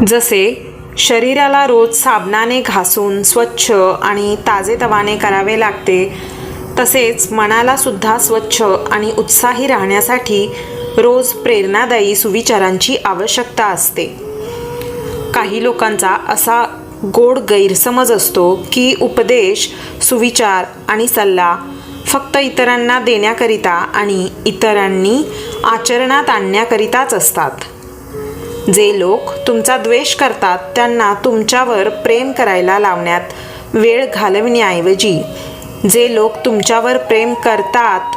जसे शरीराला रोज साबणाने घासून स्वच्छ आणि ताजेतवाने करावे लागते, तसेच मनाला सुद्धा स्वच्छ आणि उत्साही राहण्यासाठी रोज प्रेरणादायी सुविचारांची आवश्यकता असते. काही लोकांचा असा गोड गैरसमज असतो की उपदेश, सुविचार आणि सल्ला फक्त इतरांना देण्याकरिता आणि इतरांनी आचरणात आणण्याकरिताच असतात. जे लोक तुमचा द्वेष करतात त्यांना तुमच्यावर प्रेम करायला लावण्यात वेळ घालविण्याऐवजी जे लोक तुमच्यावर प्रेम करतात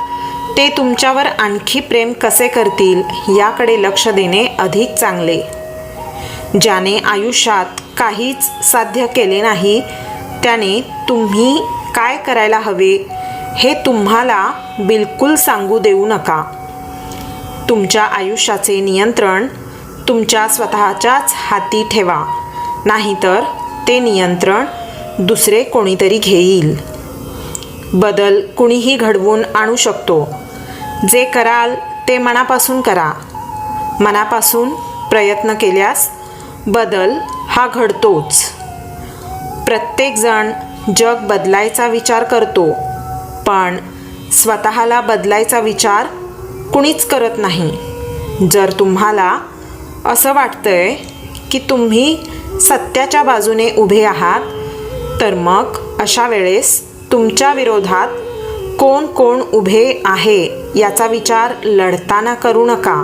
ते तुमच्यावर आणखी प्रेम कसे करतील याकडे लक्ष देणे अधिक चांगले. ज्याने आयुष्यात काहीच साध्य केले नाही त्याने तुम्ही काय करायला हवे हे तुम्हाला बिलकुल सांगू देऊ नका. तुमच्या आयुष्याचे नियंत्रण तुमच्या स्वतःच्याच हाती ठेवा, नाहीतर ते नियंत्रण दुसरे कोणीतरी घेईल. बदल कुणीही घडवून आणू शकतो. जे कराल ते मनापासून करा. मनापासून प्रयत्न केल्यास बदल हा घडतोच. प्रत्येकजण जग बदलायचा विचार करतो, पण स्वतःला बदलायचा विचार कुणीच करत नाही. जर तुम्हाला असं वाटतंय की तुम्ही सत्याच्या बाजूने उभे आहात, तर मग अशा वेळेस तुमच्या विरोधात कोण कोण उभे आहे याचा विचार लढताना करू नका.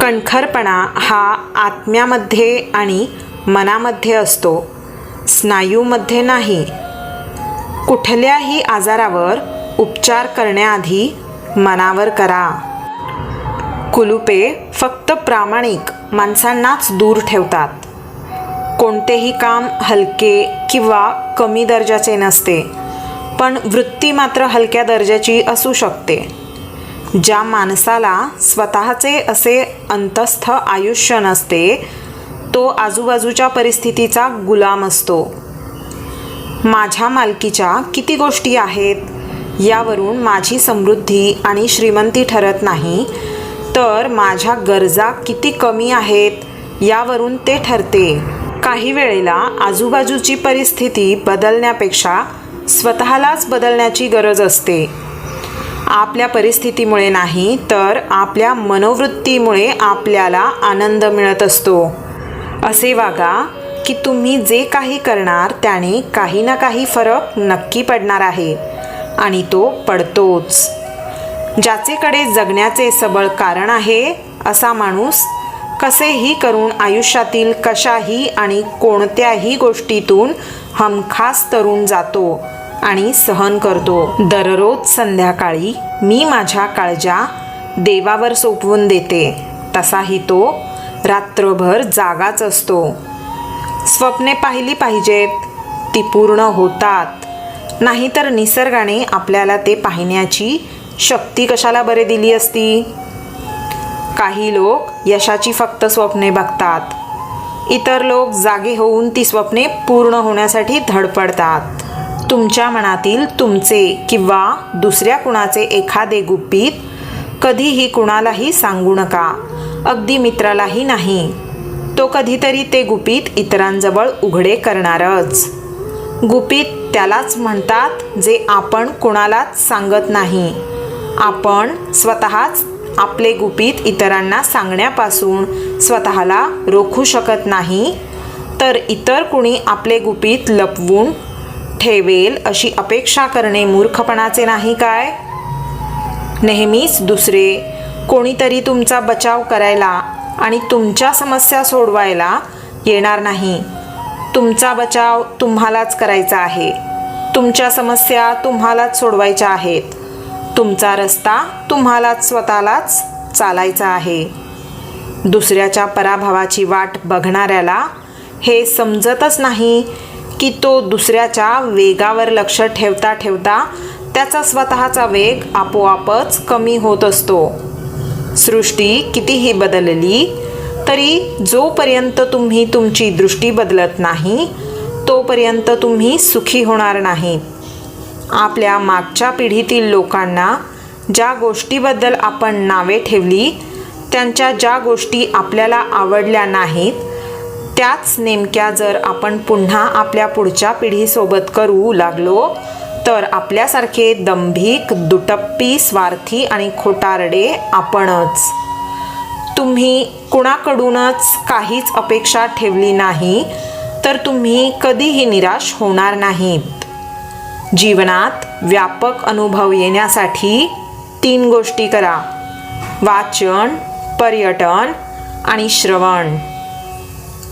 कणखरपणा हा आत्म्यामध्ये आणि मनामध्ये असतो, स्नायूमध्ये नाही. कुठल्याही आजारावर उपचार करण्याआधी मनावर करा. कुलुपे फक्त प्रामाणिक माणसांनाच दूर ठेवतात. कोणतेही काम हलके किंवा कमी दर्जाचे नसते, पण वृत्ती मात्र हलक्या दर्जाची असू शकते. ज्या माणसाला स्वतःचे असे अंतस्थ आयुष्य नसते तो आजूबाजूच्या परिस्थितीचा गुलाम असतो. माझ्या मालकीच्या किती गोष्टी आहेत यावरून माझी समृद्धी आणि श्रीमंती ठरत नाही, तर माझ्या गरजा किती कमी आहेत यावरून ते ठरते. काही वेळेला आजूबाजूची परिस्थिती बदलण्यापेक्षा स्वतःलाच बदलण्याची गरज असते. आपल्या परिस्थितीमुळे नाही, तर आपल्या मनोवृत्तीमुळे आपल्याला आनंद मिळत असतो. असे वागा की तुम्ही जे काही करणार त्याने काही ना काही फरक नक्की पडणार आहे, आणि तो पडतोच. ज्याचेकडे जगण्याचे सबळ कारण आहे असा माणूस कसेही करून आयुष्यातील कशाही आणि कोणत्याही गोष्टीतून हमखास तरून जातो आणि सहन करतो. दररोज संध्याकाळी मी माझ्या काळजा देवावर सोपवून देते, तसाही तो रात्रभर जागाच असतो. स्वप्ने पाहिली पाहिजेत, ती पूर्ण होतात. नाहीतर निसर्गाने आपल्याला ते पाहण्याची शक्ती कशाला बरे दिली असती. काही लोक यशाची फक्त स्वप्ने बघतात, इतर लोक जागे होऊन ती स्वप्ने पूर्ण होण्यासाठी धडपडतात. तुमच्या मनातील तुमचे किंवा दुसऱ्या कुणाचे एखादे गुपित कधीही कुणालाही सांगू नका, अगदी मित्रालाही नाही. तो कधीतरी ते गुपित इतरांजवळ उघडे करणारच. गुपित त्यालाच म्हणतात जे आपण कुणालाच सांगत नाही. आपण स्वतःच आपले गुपित इतरांना सांगण्यापासून स्वतःला रोखू शकत नाही, तर इतर कुणी आपले गुपित लपवून ठेवेल अशी अपेक्षा करणे मूर्खपणाचे नाही काय? नेहमीच दुसरे कोणीतरी तुमचा बचाव करायला आणि तुमच्या समस्या सोडवायला येणार नाही. तुमचा बचाव तुम्हालाच करायचा आहे. तुमच्या समस्या तुम्हालाच सोडवायच्या आहेत. तुमचा रस्ता तुम्हालाच स्वतःलाच चालायचा आहे. दुसऱ्याच्या पराभवाची वाट बघणाऱ्याला हे समजतच नाही की तो दुसऱ्याच्या वेगावर लक्ष ठेवता ठेवता त्याचा स्वतःचा वेग आपोआपच कमी होत असतो. सृष्टी कितीही बदलली तरी जोपर्यंत तुम्ही तुमची दृष्टी बदलत नाही तोपर्यंत तुम्ही सुखी होणार नाही. आपल्या मागच्या पिढीतील लोकांना ज्या गोष्टीबद्दल आपण नावे ठेवली त्यांच्या ज्या गोष्टी आपल्याला आवडल्या नाहीत त्याच नेमक्या जर आपण पुन्हा आपल्या पुढच्या पिढीसोबत करू लागलो तर आपल्यासारखे दंभिक, दुटप्पी, स्वार्थी आणि खोटारडे आपणच. तुम्ही कुणाकडूनच काहीच अपेक्षा ठेवली नाही तर तुम्ही कधीही निराश होणार नाहीत. जीवनात व्यापक अनुभव येण्यासाठी 3 गोष्टी करा: वाचन, पर्यटन आणि श्रवण.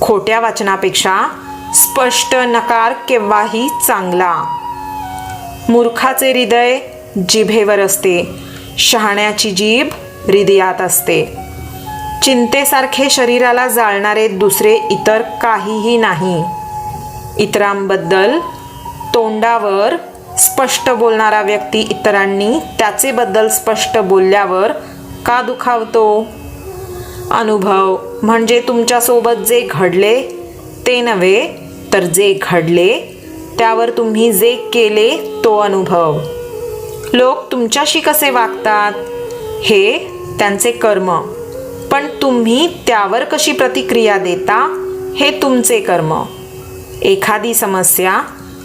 खोट्या वाचनापेक्षा स्पष्ट नकार केव्हाही चांगला. मूर्खाचे हृदय जिभेवर असते, शहाण्याची जीभ हृदयात असते. चिंतेसारखे शरीराला जाळणारे दुसरे इतर काहीही नाही. इतरांबद्दल तोंडावर स्पष्ट बोलणारा व्यक्ती इतरांनी त्याचेबद्दल स्पष्ट बोलल्यावर का दुखावतो? अनुभव म्हणजे तुमच्यासोबत जे घडले ते नव्हे, तर जे घडले त्यावर तुम्ही जे केले तो अनुभव. लोक तुमच्याशी कसे वागतात हे त्यांचे कर्म, पण तुम्ही त्यावर कशी प्रतिक्रिया देता हे तुमचे कर्म. एखादी समस्या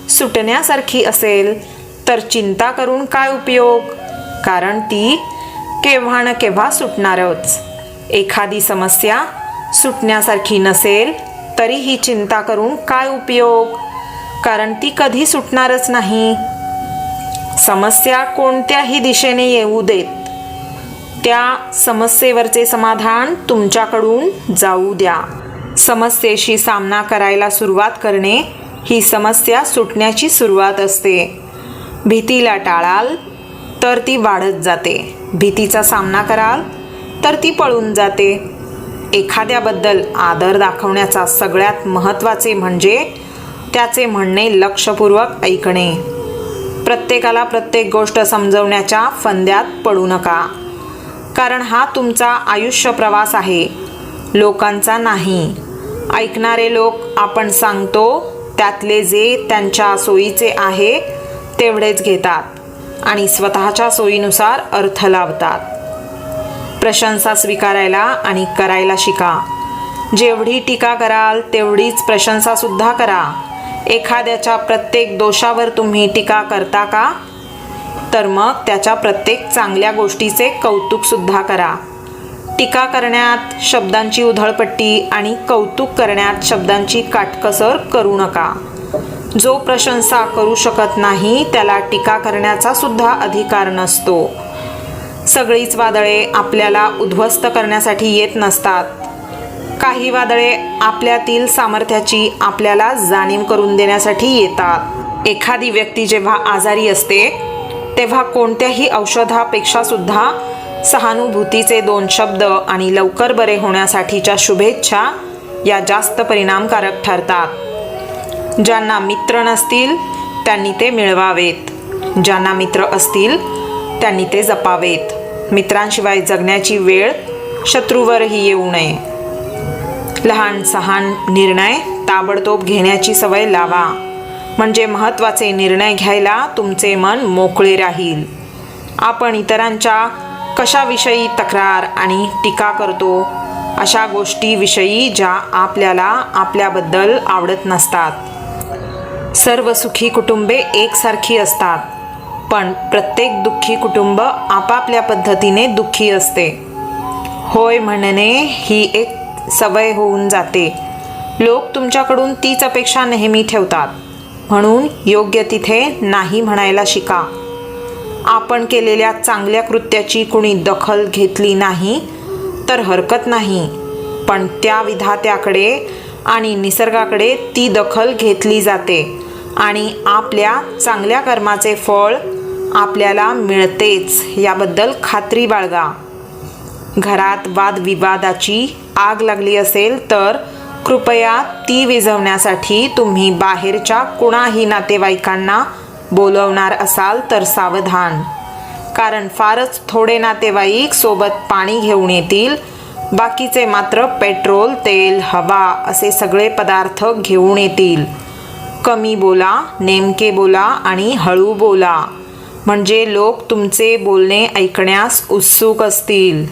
सुटण्यासारखी असेल तर चिंता करून काय उपयोग, कारण ती केव्हा न केव्हा सुटणारच. एखादी समस्या सुटण्यासारखी नसेल तरीही चिंता करून काय उपयोग, कारण ती कधी सुटणारच नाही. समस्या कोणत्याही दिशेने येऊ देत, त्या समस्येवरचे समाधान तुमच्याकडून जाऊ द्या. समस्येशी सामना करायला सुरुवात करणे ही समस्या सुटण्याची सुरुवात असते. भीतीला टाळाल तर ती वाढत जाते, भीतीचा सामना कराल तर ती पळून जाते. एखाद्याबद्दल आदर दाखवण्याचा सगळ्यात महत्त्वाचे म्हणजे त्याचे म्हणणे लक्षपूर्वक ऐकणे. प्रत्येकाला प्रत्येक गोष्ट समजवण्याच्या फंद्यात पडू नका, कारण हा तुमचा आयुष्य प्रवास आहे, लोकांचा नाही. ऐकणारे लोक आपण सांगतो त्यातले जे त्यांच्या सोयीचे आहे तेवढेच घेतात आणि स्वतःच्या सोयीनुसार अर्थ लावतात. प्रशंसा स्वीकारायला आणि करायला शिका. जेवढी टीका कराल तेवढीच प्रशंसासुद्धा करा. एखाद्याच्या प्रत्येक दोषावर तुम्ही टीका करता का? तर मग त्याच्या प्रत्येक चांगल्या गोष्टीचे कौतुकसुद्धा करा. टीका करण्यात शब्दांची उधळपट्टी आणि कौतुक करण्यात शब्दांची काटकसर करू नका. जो प्रशंसा करू शकत नाही त्याला टीका करण्याचा सुद्धा अधिकार नसतो. सगळीच वादळे आपल्याला उद्ध्वस्त करण्यासाठी येत नसतात. काही वादळे आपल्यातील सामर्थ्याची आपल्याला जाणीव करून देण्यासाठी येतात. एखादी व्यक्ती जेव्हा आजारी असते तेव्हा कोणत्याही औषधापेक्षा सुद्धा सहानुभूतीचे 2 शब्द आणि लवकर बरे होण्यासाठीच्या शुभेच्छा या जास्त परिणामकारक ठरतात. ज्यांना मित्र नसतील त्यांनी ते मिळवावेत, ज्यांना मित्र असतील त्यांनी ते जपावेत. मित्रांशिवाय जगण्याची वेळ शत्रूवरही येऊ नये. लहान सहान निर्णय ताबडतोब घेण्याची सवय लावा, म्हणजे महत्त्वाचे निर्णय घ्यायला तुमचे मन मोकळे राहील. आपण इतरांच्या कशाविषयी तक्रार आणि टीका करतो? अशा गोष्टीविषयी ज्या आपल्याला आपल्याबद्दल आवडत नसतात. सर्व सुखी कुटुंबे एकसारखी असतात, पण प्रत्येक दुःखी कुटुंब आपापल्या पद्धतीने दुःखी असते. होय म्हणणे ही एक सवय होऊन जाते. लोक तुमच्याकडून तीच अपेक्षा नेहमी ठेवतात, म्हणून योग्य तिथे नाही म्हणायला शिका. आपण केलेल्या चांगल्या कृत्याची कुणी दखल घेतली नाही तर हरकत नाही, पण त्या विधात्याकडे आणि निसर्गाकडे ती दखल घेतली जाते आणि आपल्या चांगल्या कर्माचे फळ आपल्याला मिळतेच याबद्दल खात्री बाळगा. घरात वादविवादाची आग लागली असेल तर कृपया ती विझवण्यासाठी तुम्ही बाहेरच्या कुणाही नातेवाईकांना बोलवणार असाल तर सावधान, कारण फारच थोडे नातेवाईक सोबत पाणी घेऊन येतील, बाकीचे मात्र पेट्रोल, तेल, हवा असे सगळे पदार्थ घेऊन येतील. कमी बोला, नेमके बोला आणि हळू बोला, म्हणजे लोक तुमचे बोलणे ऐकण्यास उत्सुक असतील.